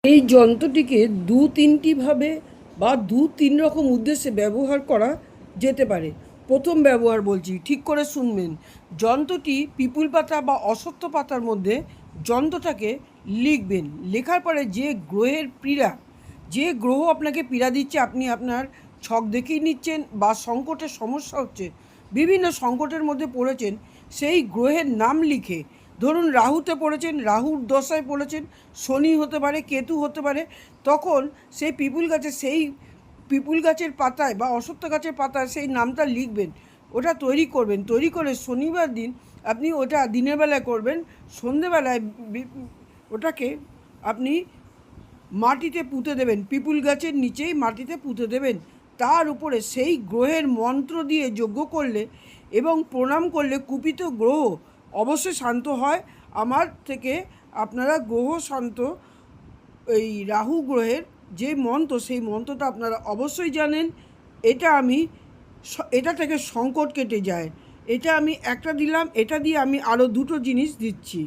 এই যন্ত্রটিকে দু তিনটিভাবে বা দু তিন রকম উদ্দেশ্যে ব্যবহার করা যেতে পারে। প্রথম ব্যবহার বলছি, ঠিক করে শুনবেন। যন্ত্রটি পিপুল পাতা বা অশ্বত্থ পাতার মধ্যে যন্ত্রটাকে লিখবেন। লেখার পরে যে গ্রহের পীড়া, যে গ্রহ আপনাকে পীড়া দিচ্ছে, আপনি আপনার ছক দেখেই নিচ্ছেন বা সংকটের সমস্যা হচ্ছে, বিভিন্ন সংকটের মধ্যে পড়েছেন, সেই গ্রহের নাম লিখে, ধরুন রাহুতে পড়েছেন, রাহুর দশায় পড়েছেন, শনি হতে পারে, কেতু হতে পারে, তখন সেই পিপুল গাছের পাতায় বা অশ্বত্থ গাছের পাতায় সেই নামটা লিখবেন। ওটা তৈরি করবেন। তৈরি করে শনিবার দিন আপনি ওটা দিনের বেলায় করবেন, সন্ধেবেলায় ওটাকে আপনি মাটিতে পুঁতে দেবেন। পিপুল গাছের নিচেই মাটিতে পুঁতে দেবেন। তার উপরে সেই গ্রহের মন্ত্র দিয়ে যজ্ঞ করলে এবং প্রণাম করলে কুপিত গ্রহ অবশ্যই শান্ত হয়। আমার থেকে আপনারা গ্রহ শান্ত, এই রাহু গ্রহের যে মন্ত্র, সেই মন্ত্রটা আপনারা অবশ্যই জানেন। এটা থেকে সংকট কেটে যায়। এটা আমি একটা দিলাম, এটা দিয়ে আমি আরও দুটো জিনিস দিচ্ছি।